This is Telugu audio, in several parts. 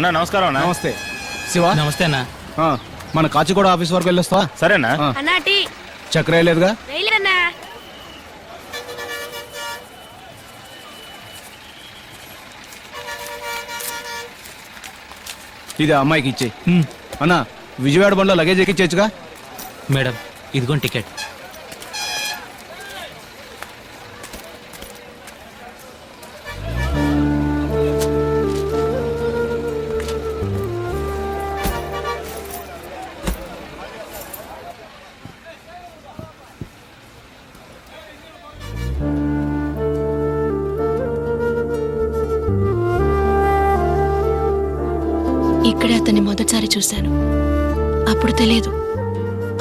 అన్న నమస్కారం అన్న. నమస్తే శివ. నమస్తే అన్న. మన కాచిగూడ ఆఫీస్ వరకు వెళ్ళొస్తావా? సరేనా? చక్కెర వేయలేదుగా? ఇది అమ్మాయికి ఇచ్చే. అన్నా విజయవాడ బండ్లో లగేజ్ ఎక్కించచ్చుగా? మేడం ఇదిగోండి టికెట్. ఇక్కడే అతన్ని మొదటిసారి చూశాను. అప్పుడు తెలియదు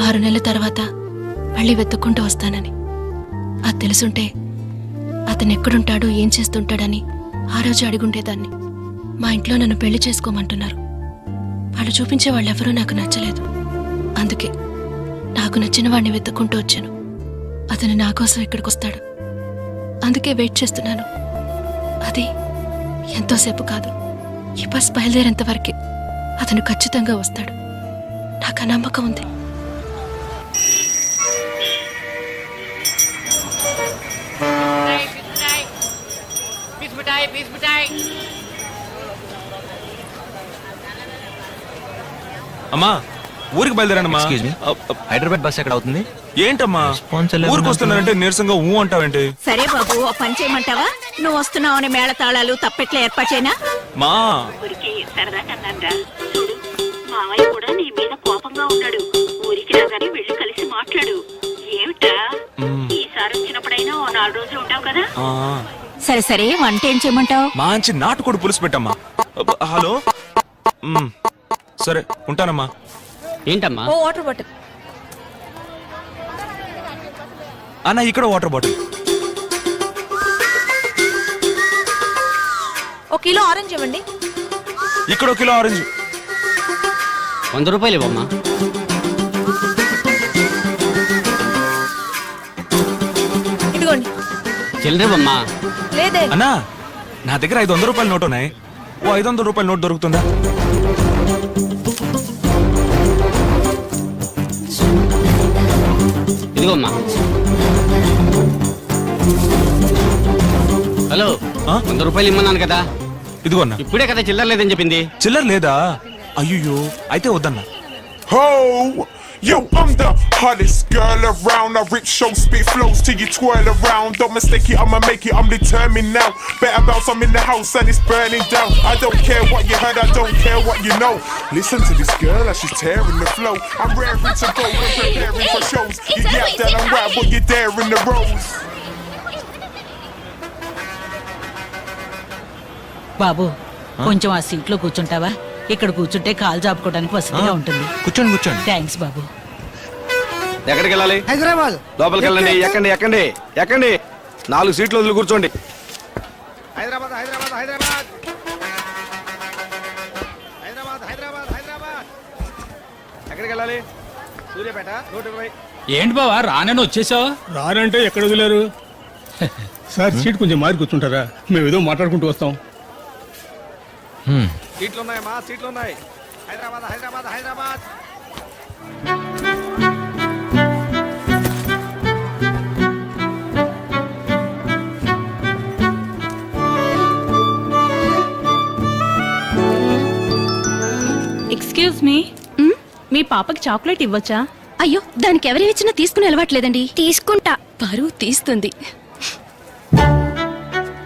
6 నెలల తర్వాత మళ్ళీ వెతుక్కుంటూ వస్తానని. అది తెలుసుంటే అతను ఎక్కడుంటాడో ఏం చేస్తుంటాడని ఆ రోజు అడిగుండేదాన్ని. మా ఇంట్లో నన్ను పెళ్లి చేసుకోమంటున్నారు. వాళ్ళు చూపించే వాళ్ళెవరూ నాకు నచ్చలేదు. అందుకే నాకు నచ్చిన వాడిని వెతుక్కుంటూ వచ్చాను. అతను నా కోసం ఇక్కడికి వస్తాడు. అందుకే వెయిట్ చేస్తున్నాను. అది ఎంతోసేపు కాదు, ఈ బస్ బయలుదేరేంత వరకే. అతను ఖచ్చితంగా వస్తాడు. నాకు ఆ నమ్మకం ఉంది. అమ్మా ఊరికి బయలుదేరానమ్మా. హైదరాబాద్ బస్ ఎక్కడ అవుతుంది? ఏంటమ్మా ఊరికి వస్తున్నానంటే నీరసంగా ఊ అంటావేంటి? సరే బాబు, ఓ పని చేయమంటావా? నువ్వు వస్తున్నావని మేళ తాళాలు తప్పెట్లా ఏర్పాటేనా? మా ఊరికి సరదా కన్నారా? చూడు, మావయ్య కూడా నీ మీద కోపంగా ఉన్నాడు. ఊరికి రాగానే వెళ్ళి కలిసి మాట్లాడు. ఏమిటా ఈసారి వచ్చినప్పుడైనా ఓ 4 రోజులు ఉంటావు కదా? సరే సరే, వంట ఏం చేయమంటావు? మంచి నాటుకోడి పులుసు పెట్టమ్మా. హలో సరే ఉంటానమ్మా. ఏంటమ్మా? ఓ వాటర్ బాటిల్. అన్న ఇక్కడ వాటర్ బాటిల్. 1 కిలో ఆరెంజ్ ఇవ్వండి. ఇక్కడ 1 కిలో ఆరెంజ్. 100 రూపాయలు ఇవ్వమ్మా. ఇదిగోండి. చిల్లరేవమ్మా. లేదే అన్నా నా దగ్గర 500 రూపాయల నోట్ ఉన్నాయి. ఓ 500 రూపాయల నోట్ దొరుకుతుందా? ఇదిగోమ్మా. హలో, 100 రూపాయలు ఇమ్మన్నాను కదా. ఇదిగో అన్న. ఇప్పుడే కదా చిల్లర లేదని చెప్పింది. చిల్లర లేదా? అయ్యో అయితే వద్దన్నా. Ho! Yo, I'm the hottest girl around. I rip show, spit flows till you twirl around. Don't mistake it, I'ma make it, I'm determined now. Better bounce, I'm in the house and it's burning down. I don't care what you heard, I don't care what you know. Listen to this girl as she's tearing the flow. I'm raring to go and preparing for shows. You yap that I'm right, but you're there in the rows. బాబు, కొంచెం ఆ సీట్ లో కూర్చుంటావా? ఇక్కడ కూర్చుంటే కాలు జాపుకోవడానికి వసతిగా ఉంటుంది. కూర్చోండి కూర్చోండి. థ్యాంక్స్ బాబు. ఎక్కడికి వెళ్ళాలి? హైదరాబాద్. లోపలికి వెళ్ళండి. ఎక్కండి ఎక్కండి ఎక్కండి. 4 సీట్లు వదిలి కూర్చోండి. హైదరాబాద్ హైదరాబాద్ హైదరాబాద్ హైదరాబాద్ హైదరాబాద్ హైదరాబాద్. ఎక్కడికి వెళ్ళాలి? సూర్యాపేట 120. ఏంటి బావా రానని వచ్చేసావు? రానంటే ఎక్కడ వదిలేరు సార్? సీట్ కొంచెం మారి కూర్చుంటారా? మేము ఏదో మాట్లాడుకుంటూ వస్తాం. సీట్లు ఉన్నాయి మా సీట్లు ఉన్నాయి. హైదరాబాద్ హైదరాబాద్ హైదరాబాద్. ఎక్స్క్యూజ్ మీ, మీ పాపకి చాక్లెట్ ఇవ్వచ్చా? అయ్యో, దానికి ఎవరిచ్చినా తీసుకుని అలవాట్లేదండి. తీసుకుంటా. పరువు తీస్తుంది.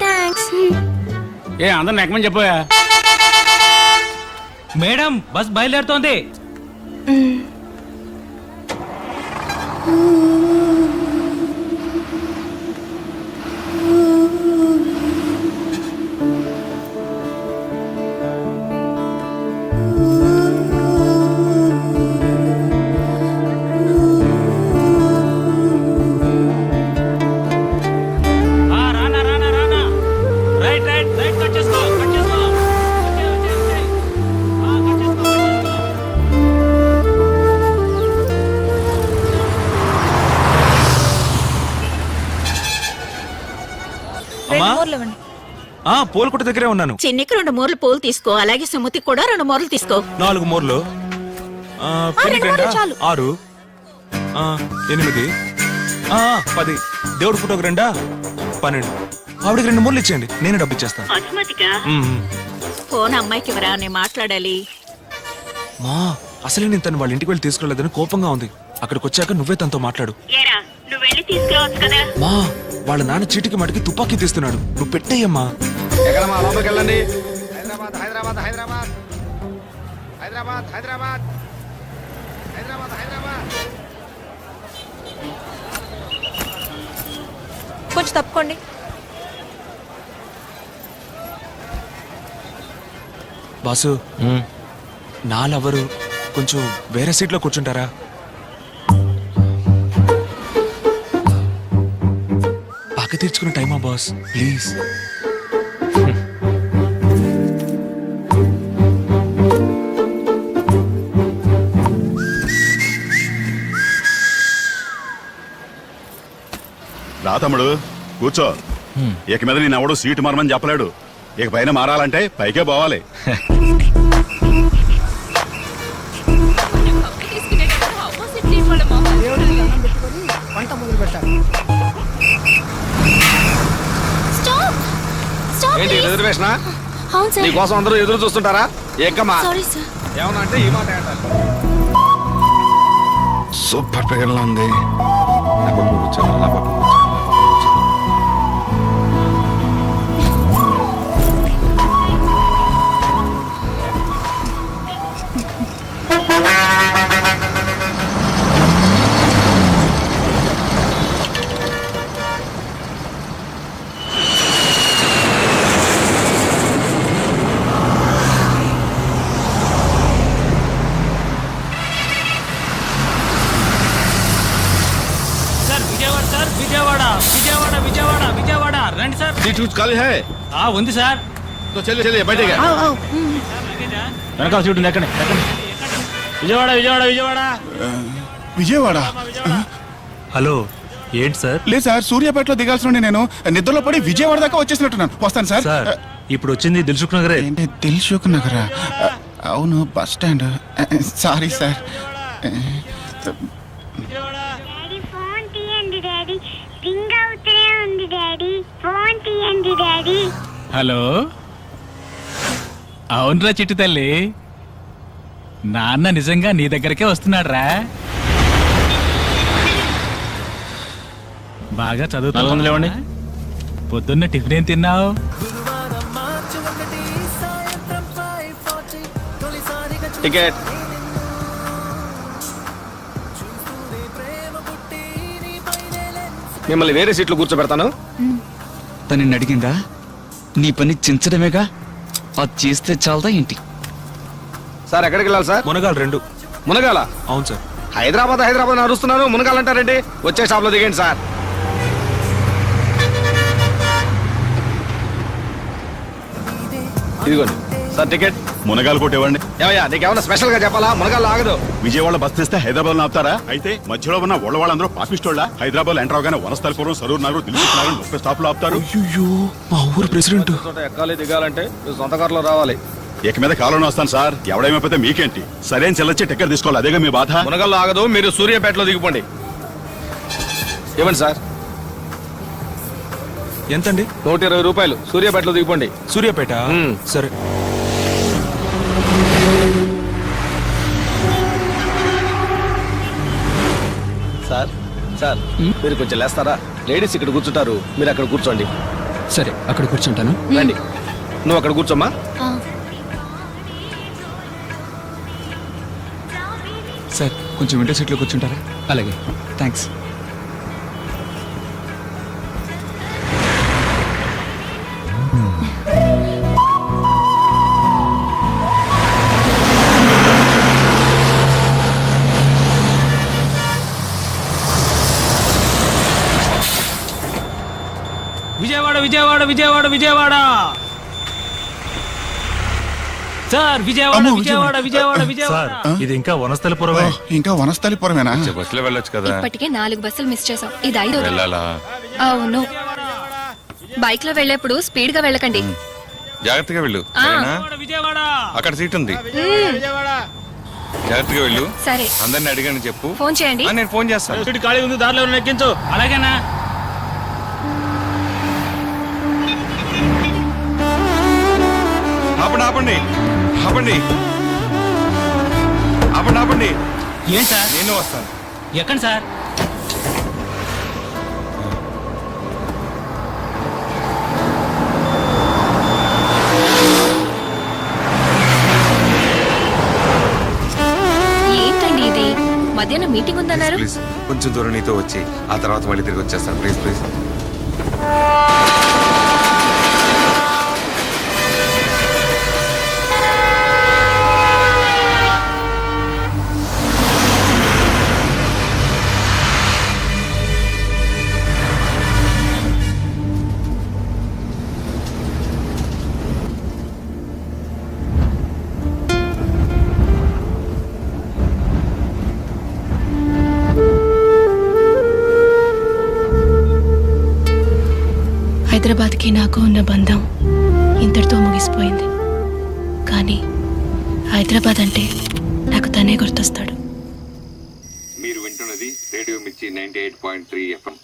థ్యాంక్స్. ఏ అందరిని ఎక్కమని చెప్పోయా? Madam bus బయలుదేరుతోంది. పోల్కొట్ట దగ్గరే ఉన్నాను. చిన్నికి 2 మూరలు పూలు తీసుకో, అలాగే సుమతికి కూడా 2 మూరలు తీసుకో. 4 మూరలు. పెళ్లికి 2 మూరలు 2, చాలు. 6, 8, 10. దేవుడి ఫోటోకి 2, 12. ఆవిడకి 2 మూరలు ఇచ్చేయండి, నేనే డబ్బు ఇచ్చేస్తాను. అసుమతిగా మ్మ్. ఫోన్ అమ్మాయికి ఇవ్వరా, నేను మాట్లాడాలి. మా అసలే నేను తను వాళ్ళ ఇంటికి వెళ్ళి తీసుకెళ్లేదని కోపంగా ఉంది. అక్కడికి వచ్చాక నువ్వే తనతో మాట్లాడు. ఏరా, నువ్వు వెళ్ళి తీసుకురావచ్చు కదా. మా వాళ్ళ నాన్న చీటికి మటుకి తుపాకీ తీస్తున్నాడు, నువ్వు పెట్టేయమ్మా. ఎక్కడమ్మా లోపలికి వెళ్ళండి. హైదరాబాద్ హైదరాబాద్ హైదరాబాద్ హైదరాబాద్ హైదరాబాద్ హైదరాబాద్ హైదరాబాద్. కొంచెం తప్పుకోండి. బాసు, నా లవరు కొంచెం వేరే సీట్లో కూర్చుంటారా? బాగా తీర్చుకునే టైమా బాస్, ప్లీజ్. రా తమ్ముడు కూర్చో. ఇక మీద నేను ఎవడు సీటు మారమని చెప్పలేడు. ఇక పైన మారాలంటే పైకే పోవాలి. ఏంటి రిజర్వేషనా? అవును సార్. నీకోసం అందరూ ఎదురు చూస్తుంటారా? ఎక్కమ్మా. Sorry sir. ఏమన్నా అంటే ఈ మాట అంటారు. సూపర్ పిగల్లా ఉంది. సార్ విజయవాడ రండి సార్. సీట్ కుछ खाली है ఉంది సార్. तो चलिए बैठिए. వెనకాల సీట్ ఉంది, ఎక్కండి. విజయవాడ. విజయవాడ హలో, ఏంటి సార్? లేదు సార్, సూర్యాపేటలో దిగాల్సిన నేను నిద్రలో పడి విజయవాడ దాకా వచ్చేసినట్టున్నాను. వస్తాను సార్. ఇప్పుడు వచ్చింది దిల్సుఖ్ నగరే. ఏంటి దిల్సుఖ్ నగరా? అవును, bus stand. Sorry sir. Daddy phone తీయండి డాడీ, రింగ్ అవుతూనే ఉంది డాడీ, ఫోన్ తీయండి డాడీ. హలో, అవునరా చిట్టి తల్లి, నాన్న నిజంగా నీ దగ్గరకే వస్తున్నాడు రా. బాగా చదువుతావులేవండి. పొద్దున్న టిఫిన్ ఏం తిన్నావు? టికెట్. మిమ్మల్ని వేరే సీట్లో కూర్చోబెడతాను. తను అడిగిందా? నీ పని చించడమేగా, అది చేస్తే చాలదా ఏంటి? సార్ ఎక్కడికి వెళ్ళాలి సార్? మునగాలు 2. మునగాల? అవును సార్. హైదరాబాద్ నడుస్తున్నాను, మునగాలంటారండి. వచ్చే షాప్ లో దిగండి సార్. ఇదిగోండి సార్ టికెట్. మునగాలు కొట్టేవాడిని. ఏమయ్యా, నీకేమన్నా స్పెషల్ గా చెప్పాలా? మునగాలు ఆగదు. విజయవాడ బస్ తెస్తే హైదరాబాద్ ఆపుతారా? అయితే మధ్యలో ఉన్న వాళ్ళందరూ పాపిస్తోళ్ళ. హైదరాబాద్ ఎంటర్ అవగానే వనస్థలిపురం, సరూర్ నగర్, దిల్సుఖ్ నగర్ 30 స్టాప్లు ఆపుతారు. అయ్యో, మా ఊరు ప్రెసిడెంట్. చోట ఎక్కాలి దిగాలంటే నువ్వు సొంత కారులో రావాలి. ఇక మీద కాలంలో వస్తాను సార్. ఎవడేమైపోతే మీకేంటి? సరైన చెల్లొచ్చి టికెట్ తీసుకోవాలి, అదేగా మీ బాధ. మునగాల్లో ఆగదు, మీరు సూర్యాపేటలో దిగిపోండి. ఇవ్వండి సార్. ఎంతండి? 120 రూపాయలు. సూర్యాపేటలో దిగిపోండి. సూర్యాపేట. సరే. సార్ మీరు కొంచెం లేస్తారా? లేడీస్ ఇక్కడ కూర్చుంటారు, మీరు అక్కడ కూర్చోండి. సరే, అక్కడ కూర్చుంటాను. రండి, నువ్వు అక్కడ కూర్చోమ్మా. సార్, కొంచెం విండో సీట్లో కూర్చుంటారా? అలాగే, థ్యాంక్స్. విజయవాడ సార్. విజయవాడ. ఇది ఇంకా వనస్థలిపురమే. ఇంకా వనస్థలిపురమేనా? బస్సులో వెళ్ళొచ్చు కదా. ఇప్పటికే 4 బస్సులు మిస్ చేసాం, ఇది 5వ. వెళ్ళాలా? అవును. బైక్ లో వెళ్ళేప్పుడు స్పీడ్ గా వెళ్ళకండి. జాగ్రత్తగా వెళ్ళు సరేనా? అక్కడ సీట్ ఉంది, జాగ్రత్తగా వెళ్ళు. సరే, అందరిని అడిగాను చెప్పు. ఫోన్ చేయండి. నేను ఫోన్ చేస్తాను. ఖాళీ ఉంది, దారిలో ఎక్కించు. అలాగేనా? ఆపండి ఆపండి ఆపండి ఆపండి ఆపండి. ఏం సార్? నేను వస్తాను. ఎక్కడ సార్? ఏంటండి ఇది? మధ్యాహ్నం మీటింగ్ ఉందన్నారు. ప్లీజ్ కొంచెం దూరం నీతో వచ్చి ఆ తర్వాత మళ్ళీ తిరిగి వచ్చేస్తాను. Please please. హైదరాబాద్కి నాకు ఉన్న బంధం ఇంతటితో ముగిసిపోయింది. కానీ హైదరాబాద్ అంటే నాకు తనే గుర్తొస్తాడు. మీరు వింటున్నది రేడియో మిర్చి 98.3 FM.